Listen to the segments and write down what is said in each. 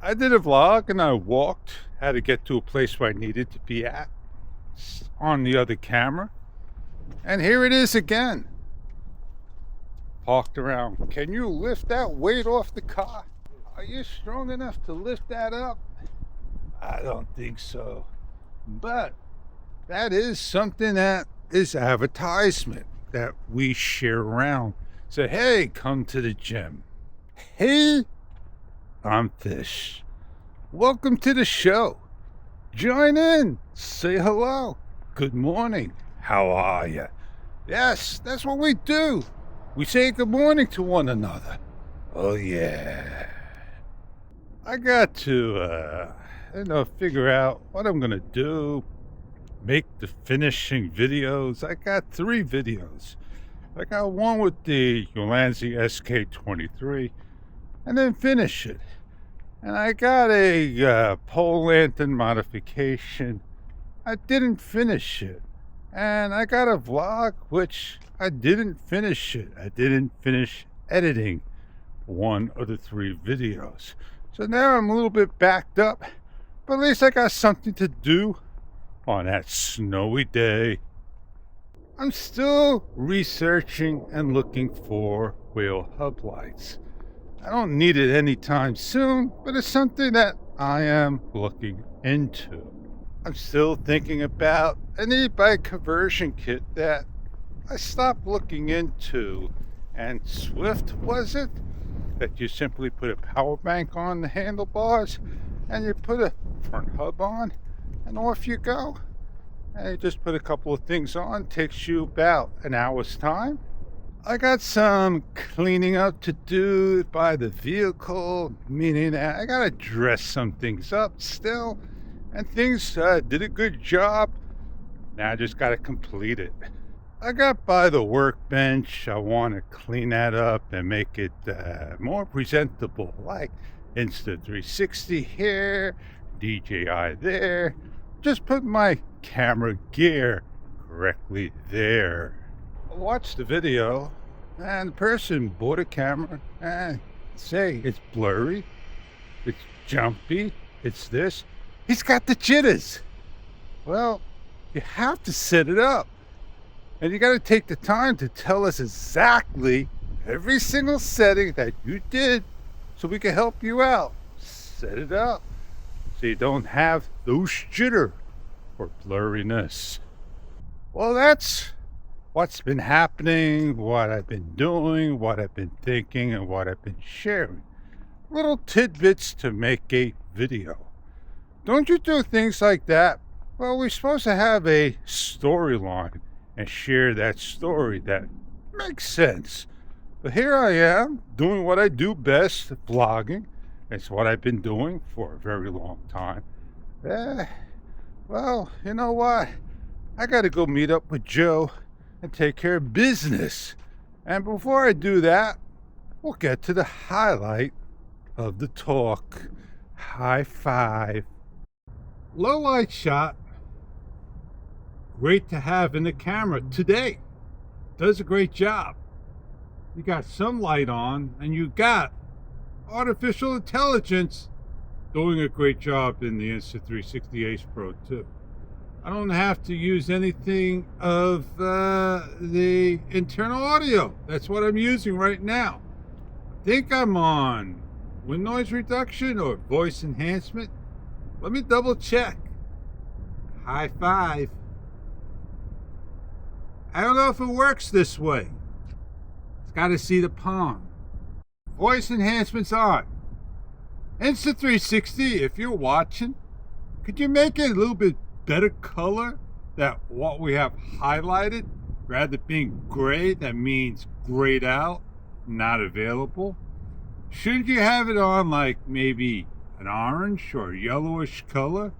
I did a vlog and I walked how to get to a place where I needed to be at on the other camera. And here it is again. Parked around. Can you lift that weight off the car? Are you strong enough to lift that up? I don't think so. But that is something that is advertisement that we share around. Say, hey, come to the gym. Hey, I'm Fish. Welcome to the show. Join in. Say hello. Good morning. How are you? Yes, that's what we do. We say good morning to one another. Oh, yeah. I got to, figure out what I'm going to do. Make the finishing videos. I got 3 videos. I got one with the Ulanzi SK23 and then finish it. And I got a pole lantern modification. I didn't finish it. And I got a vlog which I didn't finish it. I didn't finish editing one of the 3 videos. So now I'm a little bit backed up, but at least I got something to do on that snowy day. I'm still researching and looking for wheel hub lights. I don't need it anytime soon, but it's something that I am looking into. I'm still thinking about an e-bike conversion kit that I stopped looking into. And Swift, was it? That you simply put a power bank on the handlebars and you put a front hub on and off you go. And you just put a couple of things on. Takes you about an hour's time. I got some cleaning up to do by the vehicle, meaning that I gotta dress some things up still. And things did a good job. Now I just gotta complete it. I got by the workbench. I want to clean that up and make it more presentable, like Insta360 here, DJI there. Just put my camera gear correctly there. I watched the video and the person bought a camera and say it's blurry, it's jumpy, it's this. He's got the jitters. Well, you have to set it up. And you got to take the time to tell us exactly every single setting that you did so we can help you out. Set it up so you don't have those jitter or blurriness. Well, that's what's been happening, what I've been doing, what I've been thinking, and what I've been sharing. Little tidbits to make a video. Don't you do things like that? Well, we're supposed to have a storyline and share that story that makes sense. But here I am doing what I do best, vlogging. It's what I've been doing for a very long time. Well, you know what? I got to go meet up with Joe and take care of business. And before I do that, we'll get to the highlight of the talk. High five. Low light shot. Great to have in the camera today. Does a great job. You got some light on and you got artificial intelligence doing a great job in the Insta360 Ace Pro 2. I don't have to use anything of the internal audio. That's what I'm using right now. I think I'm on wind noise reduction or voice enhancement. Let me double check. High five. I don't know if it works this way. It's got to see the palm. Voice enhancements on. Insta360, if you're watching, could you make it a little bit better color than what we have highlighted? Rather than being gray, that means grayed out, not available. Shouldn't you have it on like maybe an orange or yellowish color?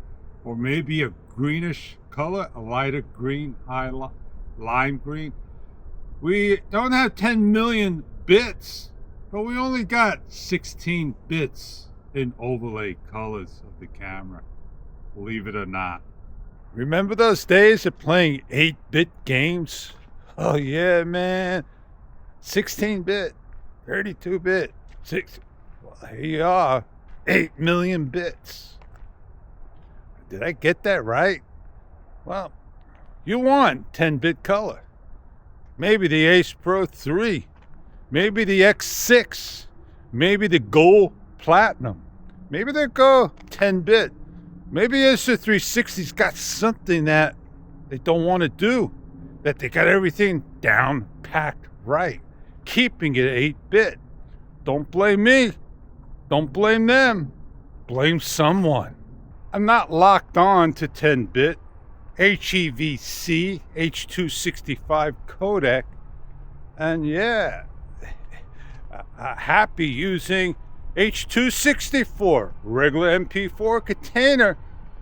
Or maybe a greenish color, a lighter green highlight. Lime green. We don't have 10 million bits, but we only got 16 bits in overlay colors of the camera, believe it or not. Remember those days of playing 8-bit games? Oh yeah, man. 16-bit, 32-bit, 6. Well, here you are. 8 million bits. Did I get that right? Well, you want 10-bit color. Maybe the Ace Pro 3. Maybe the X6. Maybe the Gold Platinum. Maybe they go 10-bit. Maybe Insta360's got something that they don't want to do. That they got everything down, packed right. Keeping it 8-bit. Don't blame me. Don't blame them. Blame someone. I'm not locked on to 10-bit. HEVC, H.265 codec. And yeah, happy using H.264, regular MP4 container,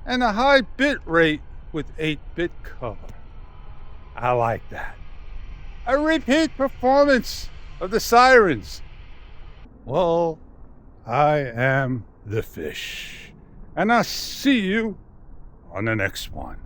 and a high bit rate with 8-bit color. I like that. A repeat performance of the Sirens. Well, I am the Fish, and I'll see you on the next one.